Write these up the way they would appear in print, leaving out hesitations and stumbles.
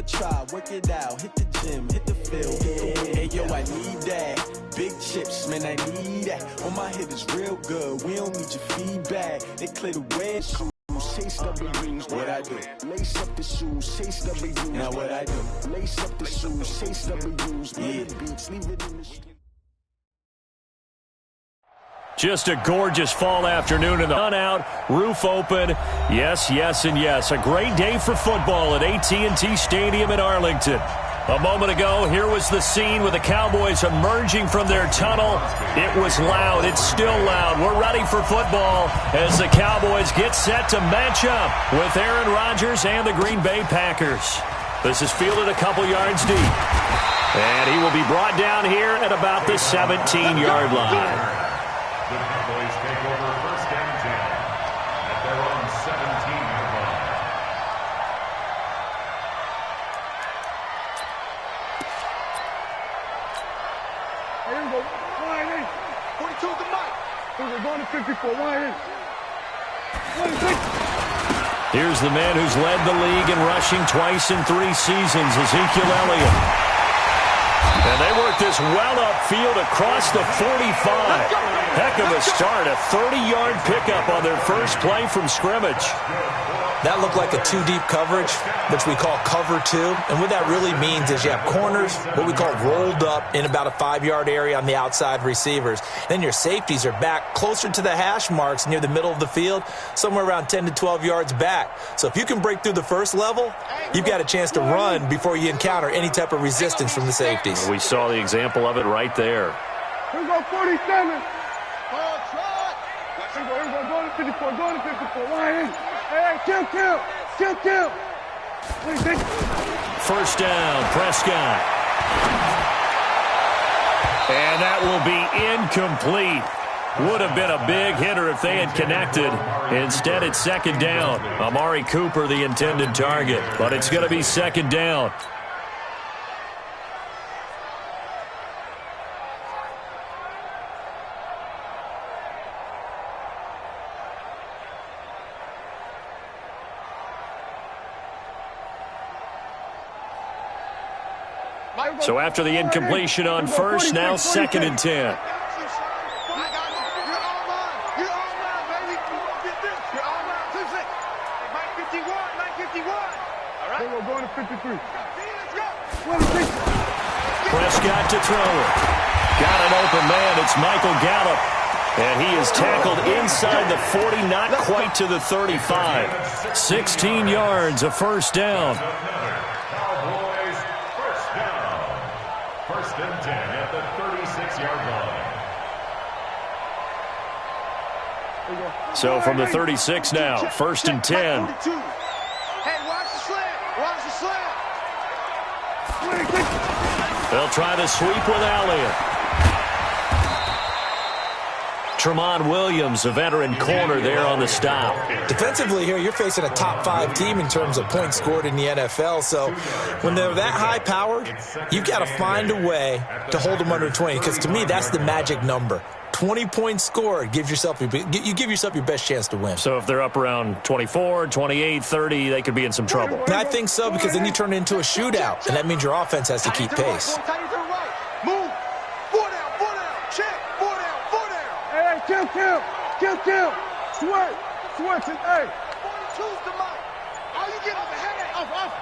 try, work it out, hit the gym, hit the field, hey yo, I need that. Big chips, man, I need that. On my hit is real good, we don't need your feedback. They clear the way. Chase W's, what I do? Lace up the shoes, chase W's. Now what I do? Lace up the shoes, chase W's. Yeah. Beats, leave it in the street. Just a gorgeous fall afternoon in the sun out, roof open. Yes, yes, and yes. A great day for football at AT&T Stadium in Arlington. A moment ago, here was the scene with the Cowboys emerging from their tunnel. It was loud. It's still loud. We're ready for football as the Cowboys get set to match up with Aaron Rodgers and the Green Bay Packers. This is fielded a couple yards deep. And he will be brought down here at about the 17-yard line. The Cowboys take over first and 10 at their own 17-yard line. Here we go. Line in. 42 to Mike. We're going to 54. Line in. Here's the man who's led the league in rushing twice in 3 seasons, Ezekiel Elliott. And they work this well upfield across the 45. Heck of a start, a 30-yard pickup on their first play from scrimmage. That looked like a 2-deep coverage, which we call cover 2. And what that really means is you have corners, what we call rolled up in about a 5-yard area on the outside receivers. Then your safeties are back closer to the hash marks near the middle of the field, somewhere around 10 to 12 yards back. So if you can break through the first level, you've got a chance to run before you encounter any type of resistance from the safeties. We saw the example of it right there. Here we go, 47. Here we go, go to 54, go to 54. Line in. Hey, kill. First down, Prescott. And that will be incomplete. Would have been a big hitter if they had connected. Instead, it's second down. Amari Cooper, the intended target. But it's going to be second down. So after the incompletion on first, now second and 10. Prescott to throw it. Got an open man. It's Michael Gallup. And he is tackled inside the 40, not quite to the 35. 16 yards, a first down. Cowboys first down. First and 10 at the 36-yard line. So from the 36 now, first and 10. Hey, watch the slant. Watch the slant. They'll try to sweep with Elliott. Tremont Williams, a veteran corner there on the stop. Defensively here, you're facing a top 5 team in terms of points scored in the NFL. So when they're that high-powered, you've got to find a way to hold them under 20. Because to me, that's the magic number. 20 points scored, you give yourself your best chance to win. So if they're up around 24, 28, 30, they could be in some trouble. And I think so, because then you turn it into a shootout, and that means your offense has to keep pace. Move. 4 down. Check. 4 down. Hey, kill. Switch it. Hey. 42's the mic. All you get is a headache. Off.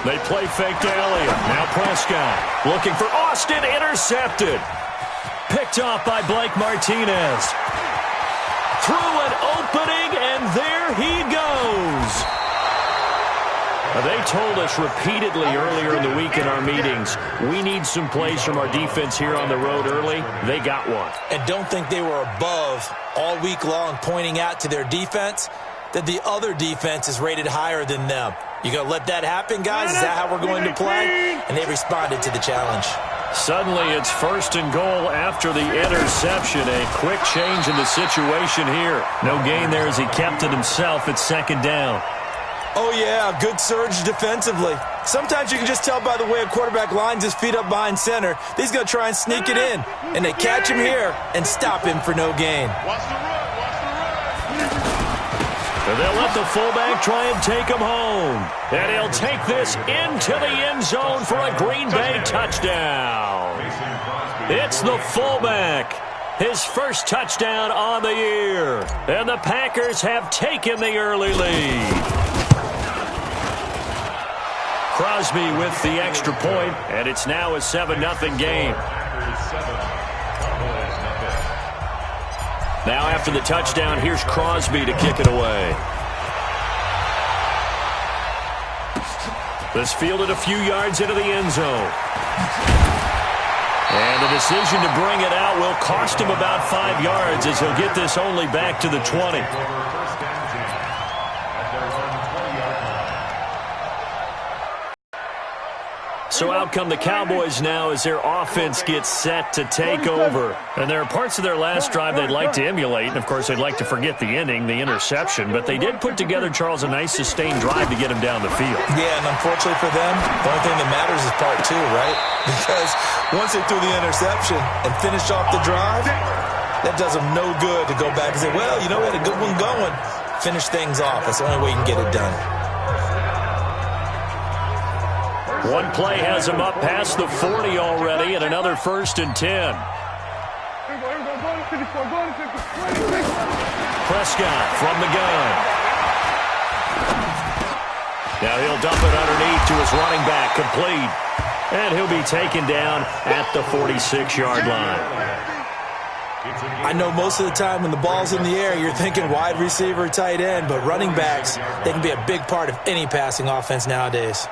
They play fake to Elliott. Now Prescott looking for Austin. Intercepted. Picked off by Blake Martinez. Through an opening, and there he goes. They told us repeatedly earlier in the week in our meetings, we need some plays from our defense here on the road early. They got one. And don't think they were above all week long pointing out to their defense that the other defense is rated higher than them. You going to let that happen, guys? Is that how we're going to play? And they responded to the challenge. Suddenly it's first and goal after the interception. A quick change in the situation here. No gain there as he kept it himself. It's second down. Oh, yeah, good surge defensively. Sometimes you can just tell by the way a quarterback lines his feet up behind center. He's going to try and sneak it in. And they catch him here and stop him for no gain. Watch the run. And they'll let the fullback try and take him home. And he'll take this into the end zone for a Green Bay touchdown. It's the fullback. His first touchdown on the year. And the Packers have taken the early lead. Crosby with the extra point, and it's now a 7-0 game. Now after the touchdown, here's Crosby to kick it away. This fielded a few yards into the end zone. And the decision to bring it out will cost him about 5 yards as he'll get this only back to the 20. So out come the Cowboys now as their offense gets set to take over. And there are parts of their last drive they'd like to emulate. And, of course, they'd like to forget the ending, the interception. But they did put together, Charles, a nice sustained drive to get him down the field. Yeah, and unfortunately for them, the only thing that matters is part two, right? Because once they threw the interception and finished off the drive, that does them no good to go back and say, well, you know, we had a good one going. Finish things off. That's the only way you can get it done. One play has him up past the 40 already, and another 1st and 10. Prescott from the gun. Now he'll dump it underneath to his running back, complete. And he'll be taken down at the 46-yard line. I know most of the time when the ball's in the air, you're thinking wide receiver, tight end, but running backs, they can be a big part of any passing offense nowadays.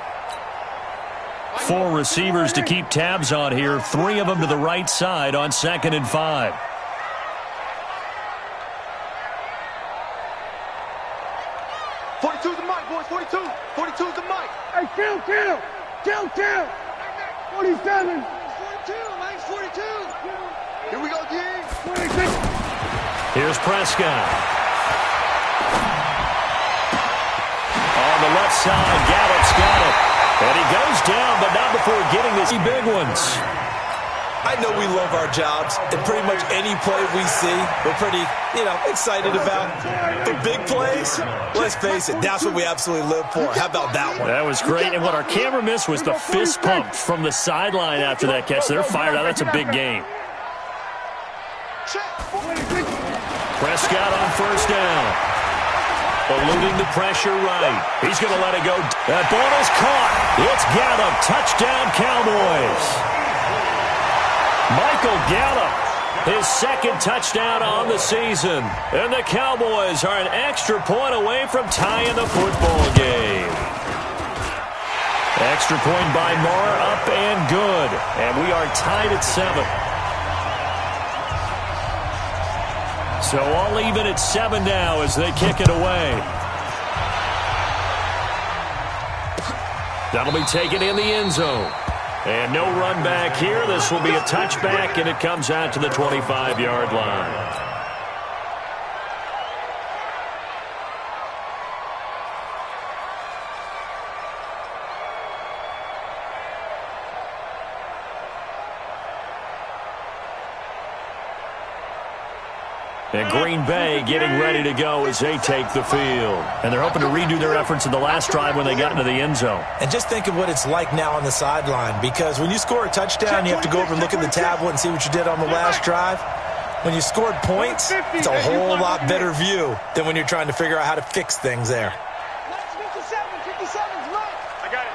4 receivers to keep tabs on here. 3 of them to the right side on 2nd and 5. '42's the mic, boys. 42. 42's the mic. Hey, kill. 47. 42, Mike's 42. Here we go, King. 26. Here's Prescott. On the left side, Gallup's got it. And he goes down, but not before getting these big ones. I know we love our jobs, and pretty much any play we see, we're pretty, excited about. The big plays, let's face it, that's what we absolutely live for. How about that one? That was great, and what our camera missed was the fist pump from the sideline after that catch. They're fired out. That's a big game. Prescott on 1st down. Eluding the pressure right. He's going to let it go. That ball is caught. It's Gallup. Touchdown, Cowboys. Michael Gallup, his 2nd touchdown on the season. And the Cowboys are an extra point away from tying the football game. Extra point by Moore, up and good. And we are tied at 7. So all even at 7 now as they kick it away. That'll be taken in the end zone. And no run back here. This will be a touchback, and it comes out to the 25-yard line. And Green Bay getting ready to go as they take the field. And they're hoping to redo their efforts in the last drive when they got into the end zone. And just think of what it's like now on the sideline, because when you score a touchdown, you have to go over and look at the tablet and see what you did on the last drive. When you scored points, it's a whole lot better view than when you're trying to figure out how to fix things there. 57's right. I got it.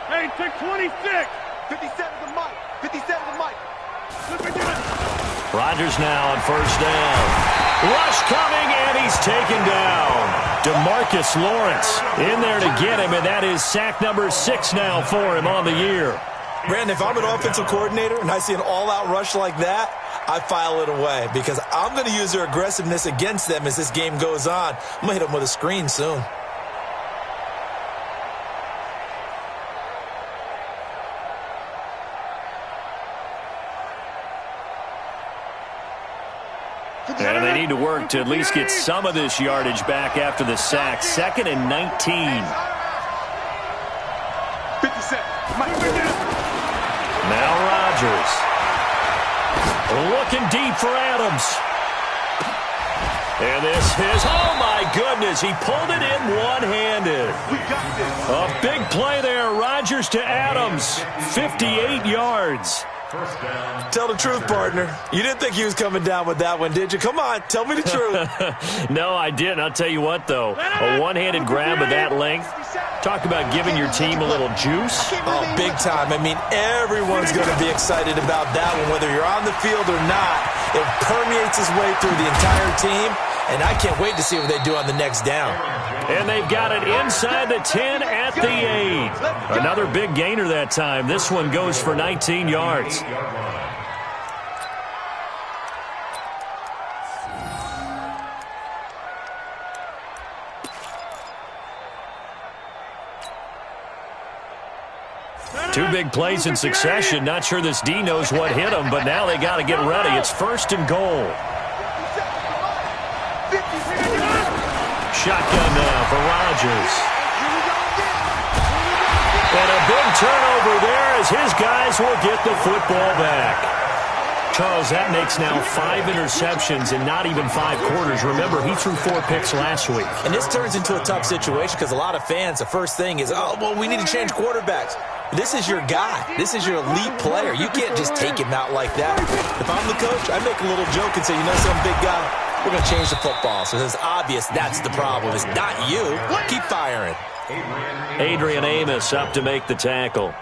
Hey, take 26. 57's the mic. 57's the mic. Rodgers now on 1st down. Rush coming, and he's taken down. DeMarcus Lawrence in there to get him, and that is sack number 6 now for him on the year. Brandon, if I'm an offensive coordinator and I see an all-out rush like that, I file it away because I'm going to use their aggressiveness against them as this game goes on. I'm going to hit them with a screen soon. And they need to work to at least get some of this yardage back after the sack. 2nd and 19. 57. Now Rodgers. Looking deep for Adams. And this is, oh my goodness, he pulled it in one-handed. A big play there, Rodgers to Adams, 58 yards. Tell the truth, partner. You didn't think he was coming down with that one, did you? Come on, tell me the truth. No, I didn't. I'll tell you what, though. A one-handed grab of that length. Talk about giving your team a little juice. Oh, big time. I mean, everyone's going to be excited about that one, whether you're on the field or not. It permeates its way through the entire team, and I can't wait to see what they do on the next down. And they've got it inside the 10 at the 8. Another big gainer that time. This one goes for 19 yards. Two big plays in succession. Not sure this D knows what hit him, but now they got to get ready. It's 1st and goal. Shotgun now for Rodgers. And a big turnover there as his guys will get the football back. Charles, that makes now 5 interceptions in not even 5 quarters. Remember, he threw 4 picks last week. And this turns into a tough situation because a lot of fans, the first thing is, oh, well, we need to change quarterbacks. This is your guy. This is your elite player. You can't just take him out like that. If I'm the coach, I make a little joke and say, you know, some big guy, we're going to change the football. So it's obvious that's the problem. It's not you. Keep firing. Adrian Amos up to make the tackle.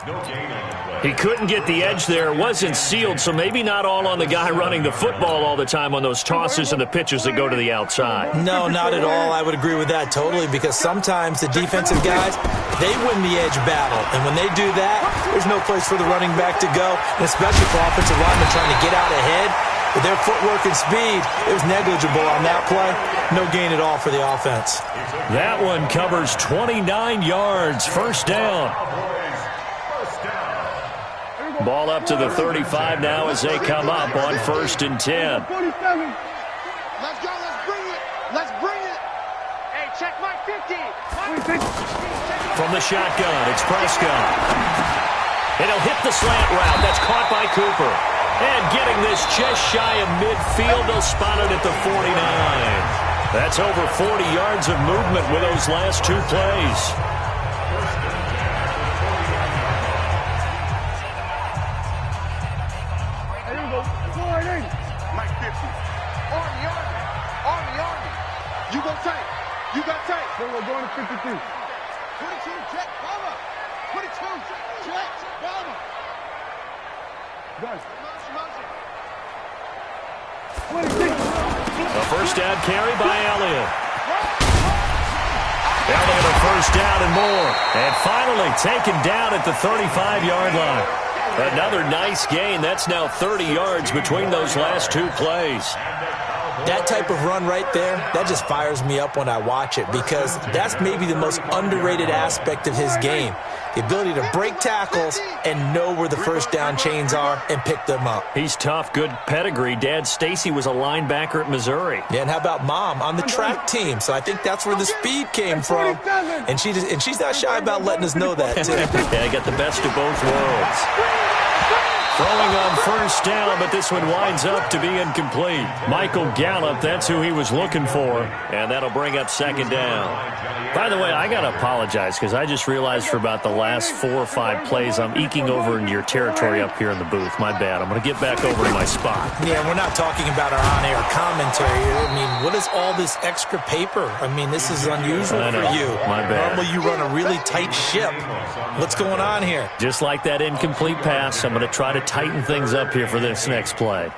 He couldn't get the edge there. It wasn't sealed, so maybe not all on the guy running the football all the time on those tosses and the pitches that go to the outside. No, not at all. I would agree with that totally because sometimes the defensive guys, they win the edge battle. And when they do that, there's no place for the running back to go, and especially for offensive linemen trying to get out ahead. With their footwork and speed, it was negligible on that play. No gain at all for the offense. That one covers 29 yards. 1st down. Ball up to the 35 now as they come up on 1st and 10. Let's go. Let's bring it. Let's bring it. Hey, check my 50. From the shotgun, it's Prescott. And he'll hit the slant route. That's caught by Cooper. And getting this just shy of midfield, they'll spot it at the 49. That's over 40 yards of movement with those last 2 plays. There you go. 480. Mike 50. Army. You go tight. You got tight. Then we're going to 52. 22, check, bomber. 22, check, bomber. Done. A 1st down carry by Elliott. Elliott a 1st down and more. And finally taken down at the 35-yard line. Another nice gain. That's now 30 yards between those last 2 plays. That type of run right there, that just fires me up when I watch it because that's maybe the most underrated aspect of his game. The ability to break tackles and know where the 1st down chains are and pick them up. He's tough, good pedigree. Dad Stacy was a linebacker at Missouri. Yeah, and how about Mom on the track team? So I think that's where the speed came from. And she's not shy about letting us know that, too. Yeah, I got the best of both worlds. Throwing on 1st down, but this one winds up to be incomplete. Michael Gallup, that's who he was looking for, and that'll bring up 2nd down. By the way, I got to apologize because I just realized for about the last 4 or 5 plays, I'm eking over into your territory up here in the booth. My bad. I'm going to get back over to my spot. Yeah, we're not talking about our on-air commentary. I mean, what is all this extra paper? I mean, this is unusual for you. My bad. Normally you run a really tight ship. What's going on here? Just like that incomplete pass, I'm going to try to tighten things up here for this next play.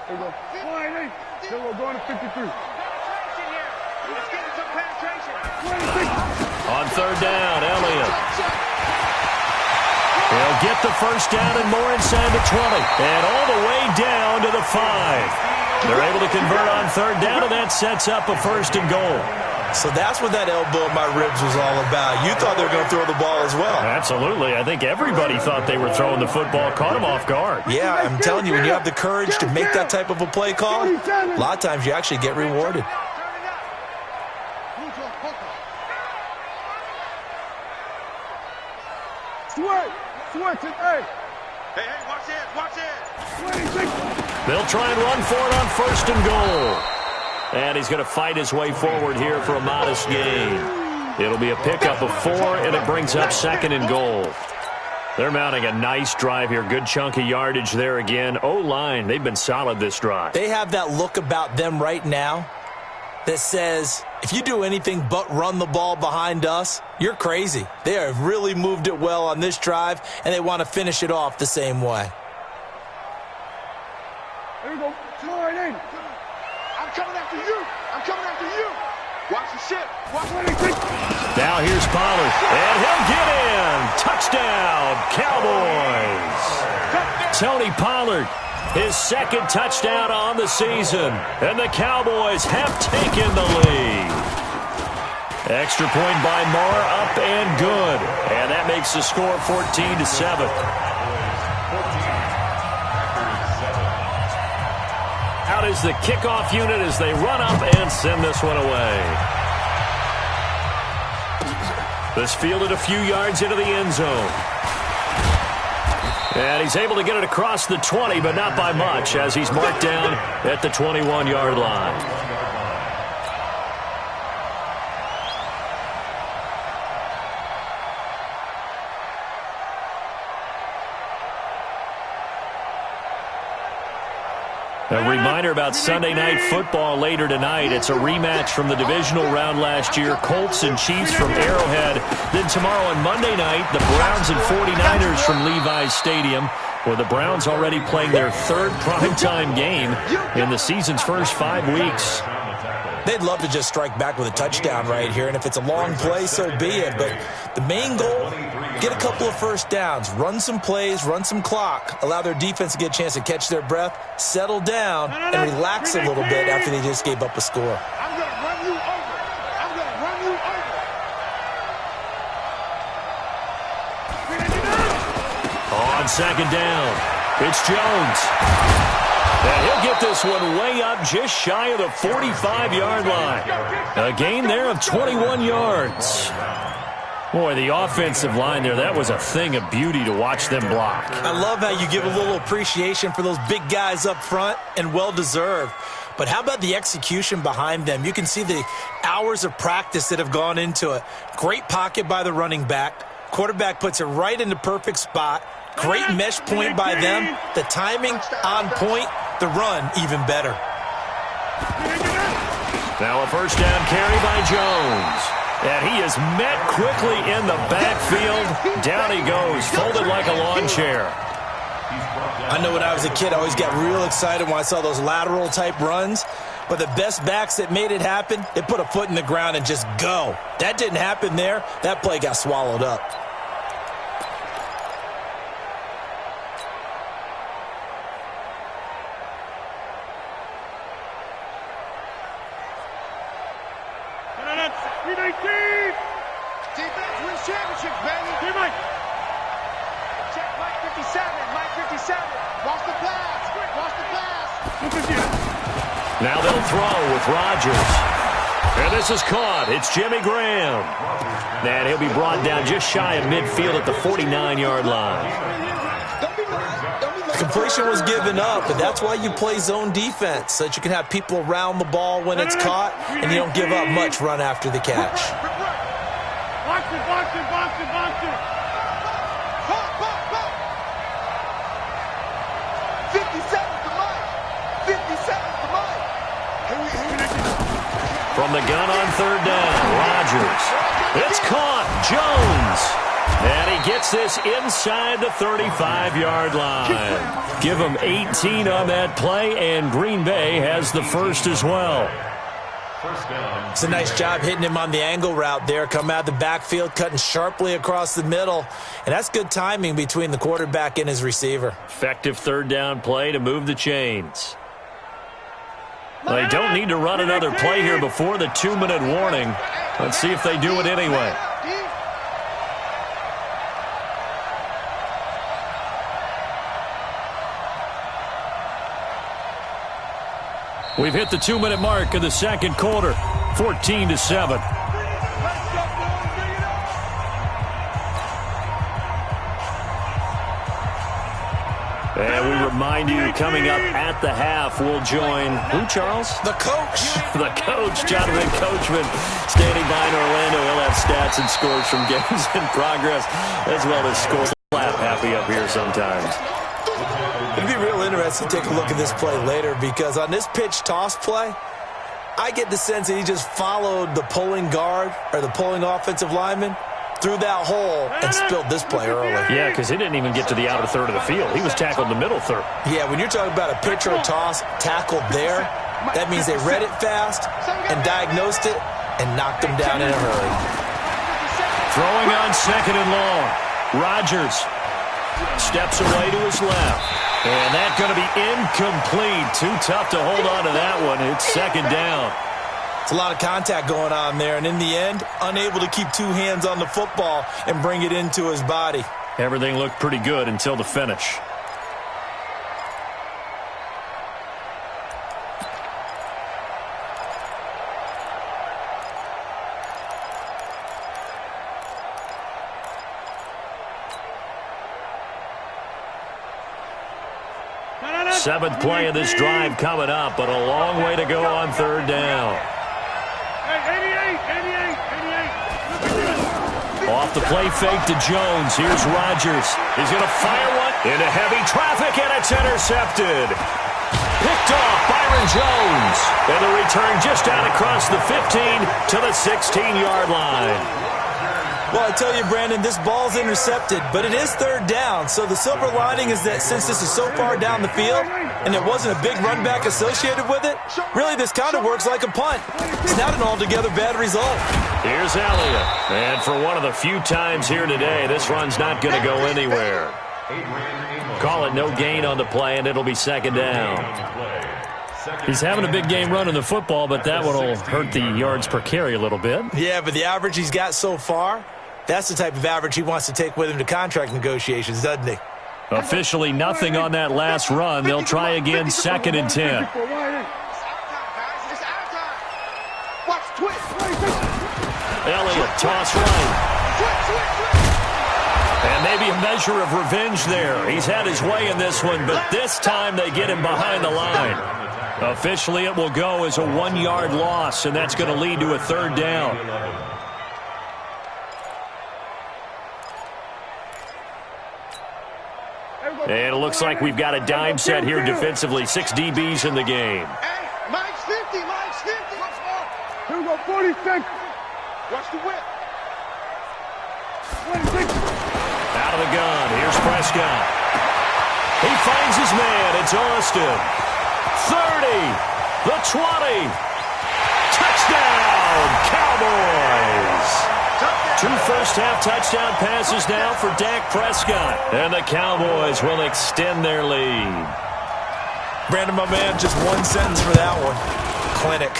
There we go. 480. Then we're going to 53. On 3rd down, Elliott. He'll get the 1st down and more inside the 20. And all the way down to the 5. They're able to convert on 3rd down, and that sets up a 1st and goal. So that's what that elbow in my ribs was all about. You thought they were going to throw the ball as well. Absolutely. I think everybody thought they were throwing the football, caught him off guard. Yeah, I'm telling you, when you have the courage to make that type of a play call, a lot of times you actually get rewarded. Switch it, hey. They'll try and run for it on 1st and goal. And he's going to fight his way forward here for a modest gain. It'll be a pickup of 4, and it brings up 2nd and goal. They're mounting a nice drive here. Good chunk of yardage there again. O-line, they've been solid this drive. They have that look about them right now that says, if you do anything but run the ball behind us, you're crazy. They have really moved it well on this drive, and they want to finish it off the same way. There you go. Slow it in. I'm coming after you. I'm coming after you. Watch the ship. Watch what he thinks. Now here's Pollard, and he'll get in. Touchdown, Cowboys. Tony Pollard, his 2nd touchdown on the season, and the Cowboys have taken the lead. Extra point by Marr, up and good, and that makes the score 14-7. Out is the kickoff unit as they run up and send this one away. This fielded a few yards into the end zone. And he's able to get it across the 20, but not by much, as he's marked down at the 21-yard line. A reminder about Sunday Night Football later tonight. It's a rematch from the divisional round last year. Colts and Chiefs from Arrowhead. Then tomorrow on Monday night, the Browns and 49ers from Levi's Stadium, where the Browns already playing their 3rd primetime game in the season's first 5 weeks. They'd love to just strike back with a touchdown right here, and if it's a long play, so be it. But the main goal, get a couple of first downs, run some plays, run some clock, allow their defense to get a chance to catch their breath, settle down, and relax a little bit after they just gave up a score. I'm going to run you over. I'm going to run you over. On 2nd down, it's Jones. And he'll get this one way up just shy of the 45-yard line. A gain there of 21 yards. Boy, the offensive line there, that was a thing of beauty to watch them block. I love how you give a little appreciation for those big guys up front, and well-deserved. But how about the execution behind them? You can see the hours of practice that have gone into it. Great pocket by the running back. Quarterback puts it right in the perfect spot. Great mesh point by them. The timing on point. The run even better. Now a 1st down carry by Jones. And he is met quickly in the backfield. Down he goes, folded like a lawn chair. I know when I was a kid, I always got real excited when I saw those lateral type runs. But the best backs that made it happen, they put a foot in the ground and just go. That didn't happen there. That play got swallowed up. Defense wins championships, baby. Teammate. Check Mike 57. Mike 57. Watch the pass. Watch the pass. Now they'll throw with Rodgers. And this is caught. It's Jimmy Graham. And he'll be brought down just shy of midfield at the 49-yard line. Completion was given up, but that's why you play zone defense, so that you can have people around the ball when it's caught, and you don't give up much run after the catch. Box it, box it, box it, box it. Pop, pop, pop. 57's the Mike. 57's the Mike. From the gun on 3rd down, Rodgers. It's caught. Jones. And he gets this inside the 35-yard line. Give him 18 on that play, and Green Bay has the first as well. It's a nice job hitting him on the angle route there. Come out of the backfield, cutting sharply across the middle. And that's good timing between the quarterback and his receiver. Effective 3rd down play to move the chains. They don't need to run another play here before the 2-minute warning. Let's see if they do it anyway. We've hit the 2-minute mark of the 2nd quarter, 14-7. And we remind you, coming up at the half, we'll join who, Charles? The coach. The coach, Jonathan Coachman, standing by in Orlando. He'll have stats and scores from games in progress, as well as scores. Slap happy up here sometimes. It'd be real interesting to take a look at this play later, because on this pitch toss play, I get the sense that he just followed the pulling guard or the pulling offensive lineman through that hole and spilled this play early. Yeah, because he didn't even get to the outer third of the field. He was tackled in the middle third. Yeah, when you're talking about a pitch or a toss tackled there, that means they read it fast and diagnosed it and knocked him down in a hurry. Throwing on second and long. Rodgers steps away to his left. And that's going to be incomplete. Too tough to hold on to that one. It's second down. It's a lot of contact going on there, and in the end, unable to keep two hands on the football and bring it into his body. Everything looked pretty good until the finish. Seventh play of this drive coming up, but a long way to go on third down. Off the play fake to Jones. Here's Rodgers. He's going to fire one into heavy traffic, and it's intercepted. Picked off Byron Jones. And the return just out across the 15 to the 16-yard line. Well, I tell you, Brandon, this ball's intercepted, but it is third down. So the silver lining is that since this is so far down the field and there wasn't a big run back associated with it, really this kind of works like a punt. It's not an altogether bad result. Here's Elliott. And for one of the few times here today, this run's not going to go anywhere. Call it no gain on the play, and it'll be second down. He's having a big game running the football, but that one will hurt the yards per carry a little bit. Yeah, but the average he's got so far, that's the type of average he wants to take with him to contract negotiations, doesn't he? Officially nothing on that last run. They'll try again, second and 10. Elliott, toss right. And maybe a measure of revenge there. He's had his way in this one, but this time they get him behind the line. Officially, it will go as a 1-yard loss, and that's going to lead to a third down. And it looks like we've got a dime set here defensively. 6 DBs in the game. Hey, Mike's 50, Mike's 50. Here we go, 46. Watch the whip. 26. Out of the gun. Here's Prescott. He finds his man. It's Austin. 30. The 20. Touchdown, Cowboys. 2 first-half touchdown passes now for Dak Prescott. And the Cowboys will extend their lead. Brandon, my man, just one sentence for that one. Clinic.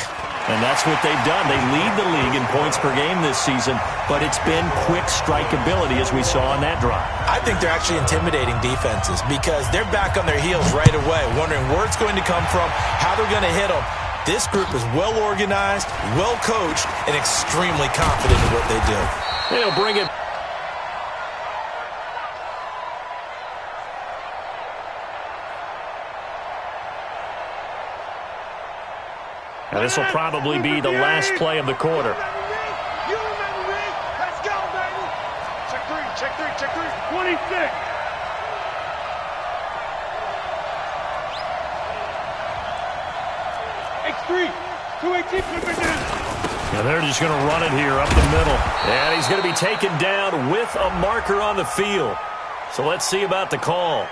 And that's what they've done. They lead the league in points per game this season, but it's been quick strikeability as we saw on that drive. I think they're actually intimidating defenses because they're back on their heels right away, wondering where it's going to come from, how they're going to hit them. This group is well organized, well coached, and extremely confident in what they do. They'll bring it. Now this will probably be the last play of the quarter. You remember me. Let's go, baby. Check 3, check 3, check 3. 26. X3. 218, flip it down. Now they're just going to run it here up the middle. And he's going to be taken down with a marker on the field. So let's see about the call.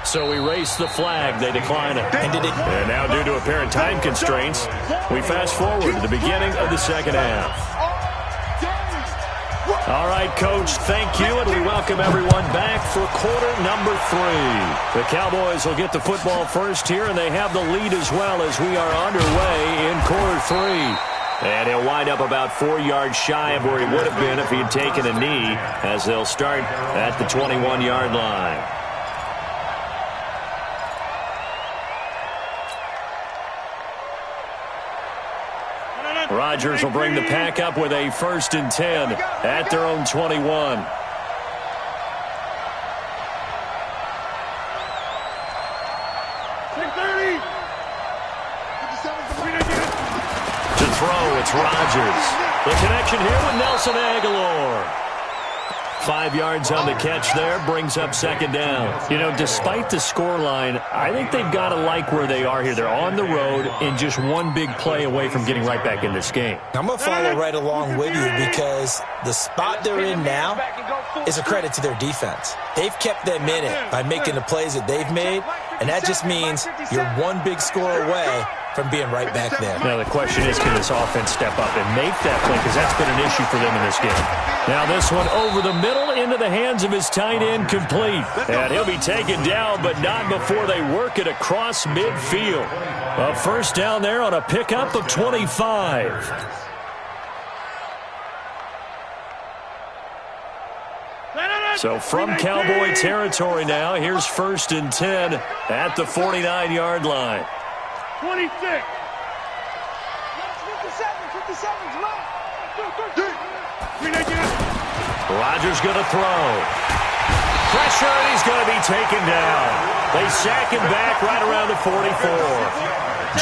So we race the flag. They decline it. And now due to apparent time constraints, we fast forward to the beginning of the second half. All right, Coach, thank you, and we welcome everyone back for quarter number 3. The Cowboys will get the football first here, and they have the lead as well as we are underway in quarter 3. And he'll wind up about 4 yards shy of where he would have been if he had taken a knee, as they'll start at the 21-yard line. Rodgers will bring the pack up with a 1st and 10 at their own 21. throw. It's Rodgers. The connection here with Nelson Aguilar. 5 yards on the catch there, brings up second down. You know, despite the scoreline, I think they've got to like where they are here. They're on the road and just one big play away from getting right back in this game. I'm going to follow right along with you because the spot they're in now is a credit to their defense. They've kept them in it by making the plays that they've made, and that just means you're one big score away from being right back there. Now the question is, can this offense step up and make that play? Because that's been an issue for them in this game. Now this one over the middle into the hands of his tight end, complete. And he'll be taken down, but not before they work it across midfield. A first down there on a pickup of 25. So from Cowboy territory now, here's 1st and 10 at the 49-yard line. 26. 57, 57, Rodgers going to throw. Pressure, and he's going to be taken down. They sack him back right around the 44.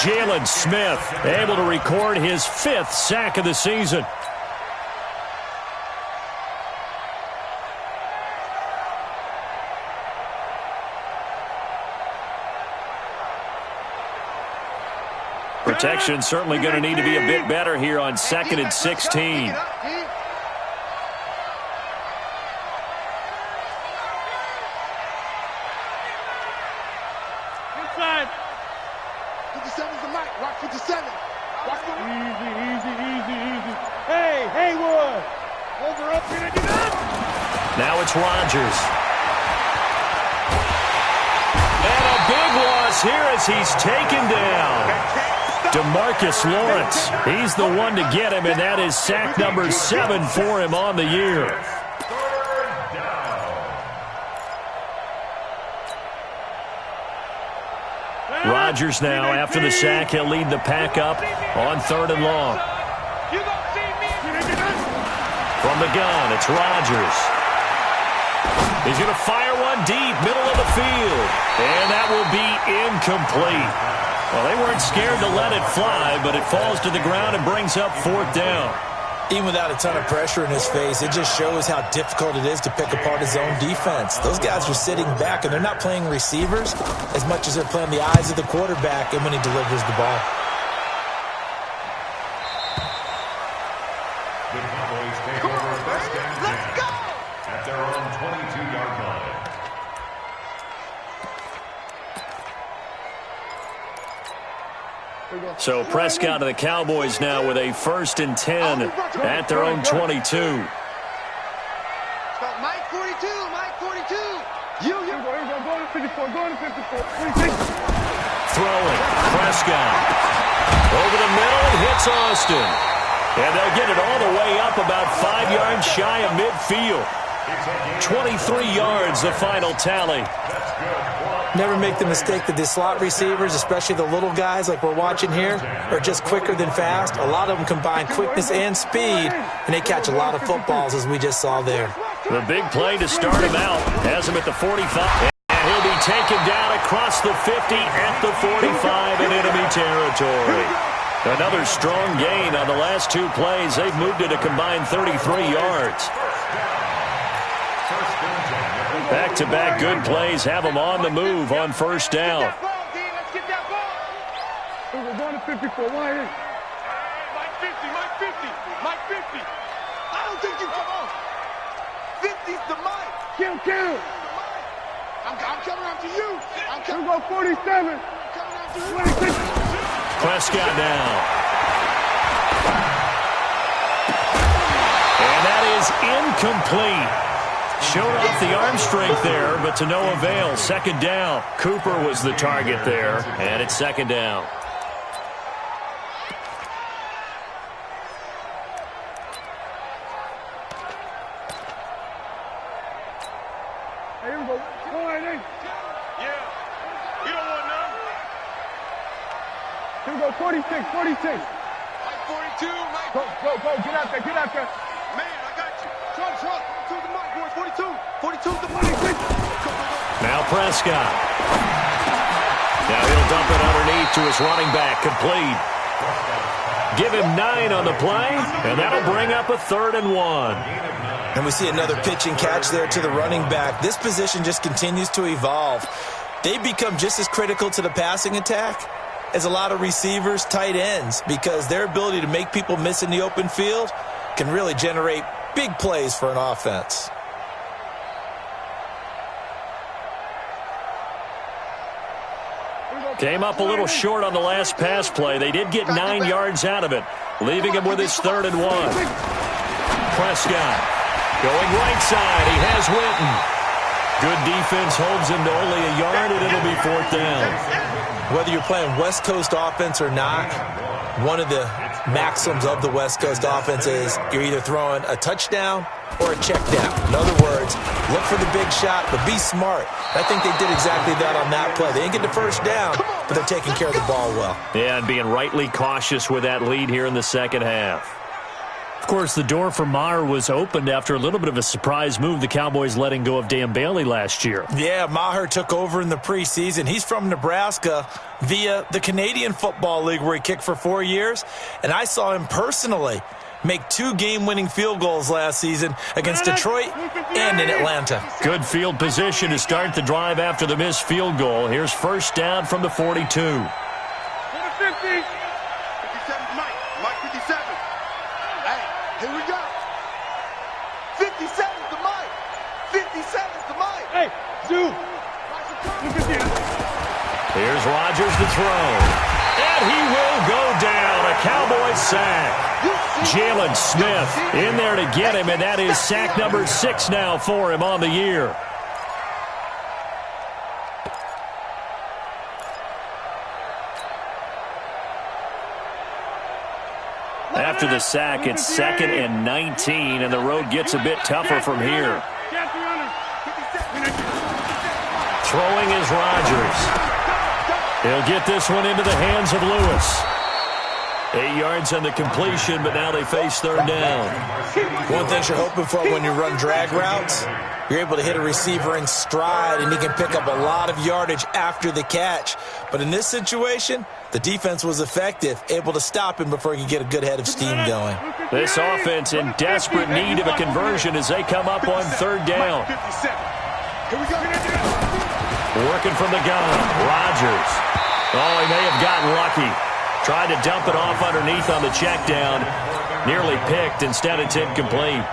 Jalen Smith able to record his 5th sack of the season. Protection certainly going to need to be a bit better here on 2nd and 16. Inside. 57's the mic. Rock 57. Rock easy. Hey, Haywood. Over, up, get it up. Now it's Rodgers. And a big loss here as he's taken down. DeMarcus Lawrence, he's the one to get him, and that is sack number 7 for him on the year. Rodgers now, after the sack, he'll lead the pack up on 3rd and long. From the gun, it's Rodgers. He's going to fire one deep, middle of the field, and that will be incomplete. Well, they weren't scared to let it fly, but it falls to the ground and brings up 4th down. Even without a ton of pressure in his face, it just shows how difficult it is to pick apart his own defense. Those guys are sitting back, and they're not playing receivers as much as they're playing the eyes of the quarterback and when he delivers the ball. The Cowboys take over 1st and 10 at their own 22-yard line. So Prescott and the Cowboys now with a 1st and 10 at their own 22. Mike 42, Mike 42. You. Go to 54, go to 54. 26. Throwing, Prescott. Over the middle, hits Austin. And they'll get it all the way up about 5 yards shy of midfield. 23 yards, the final tally. Never make the mistake that the slot receivers, especially the little guys like we're watching here, are just quicker than fast. A lot of them combine quickness and speed, and they catch a lot of footballs, as we just saw there. The big play to start him out has him at the 45. And he'll be taken down across the 50 at the 45 in enemy territory. Another strong gain on the last 2 plays. They've moved it a combined 33 yards. Back-to-back good plays have them on the move on 1st down. Let's get that ball. We're going to 54. Why is Mike 50, Mike 50, Mike 50. I don't think you come on. 50's the mic. Kill. I'm coming after you. I'm coming. We're going 47. Coming after you. 26. Prescott now. And that is incomplete. Showed off the arm strength there, but to no avail. 2nd down. Cooper was the target there, and it's 2nd down. Here we go. Go ahead, Nate. Yeah. You don't want none. Here we go. 46. Mike 42. Mike. Go. Get out there. Man, I got you. Truck. To the mic, boys. 42 to 46. Now Prescott. Now he'll dump it underneath to his running back. Complete. Give him 9 on the play, and that'll bring up a 3rd and 1. And we see another pitch and catch there to the running back. This position just continues to evolve. They become just as critical to the passing attack as a lot of receivers, tight ends, because their ability to make people miss in the open field can really generate big plays for an offense. Came up a little short on the last pass play. They did get 9 yards out of it, leaving him with his 3rd and 1. Prescott going right side. He has Winton. Good defense holds him to only a yard, and it'll be 4th down. Whether you're playing West Coast offense or not, one of the maxims of the West Coast offense is you're either throwing a touchdown or a check down. In other words, look for the big shot, but be smart. I think they did exactly that on that play. They didn't get the first down, but they're taking care of the ball well. Yeah, and being rightly cautious with that lead here in the second half. Of course, the door for Maher was opened after a little bit of a surprise move, the Cowboys letting go of Dan Bailey last year. Yeah, Maher took over in the preseason. He's from Nebraska via the Canadian Football League where he kicked for 4 years, and I saw him personally make 2 game-winning field goals last season against Detroit and in Atlanta. Good field position to start the drive after the missed field goal. Here's first down from the 42. 50. 57, Mike 57. Hey, here we go. 57's the Mike. 57's the Mike. Hey, Zoo. Look at this. Here's Rodgers to throw. And he will go down. A Cowboys sack. Jalen Smith in there to get him, and that is sack number 6 now for him on the year. After the sack, it's 2nd and 19, and the road gets a bit tougher from here. Throwing is Rodgers. He'll get this one into the hands of Lewis. 8 yards on the completion, but now they face 3rd down. One thing you're hoping for when you run drag routes, you're able to hit a receiver in stride, and he can pick up a lot of yardage after the catch. But in this situation, the defense was effective, able to stop him before he could get a good head of steam going. This offense in desperate need of a conversion as they come up on 3rd down. Working from the gun, Rodgers. Oh, he may have gotten lucky. Tried to dump it off underneath on the check down. Nearly picked. Instead, it's incomplete.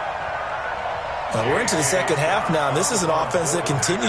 We're into the second half now. This is an offense that continues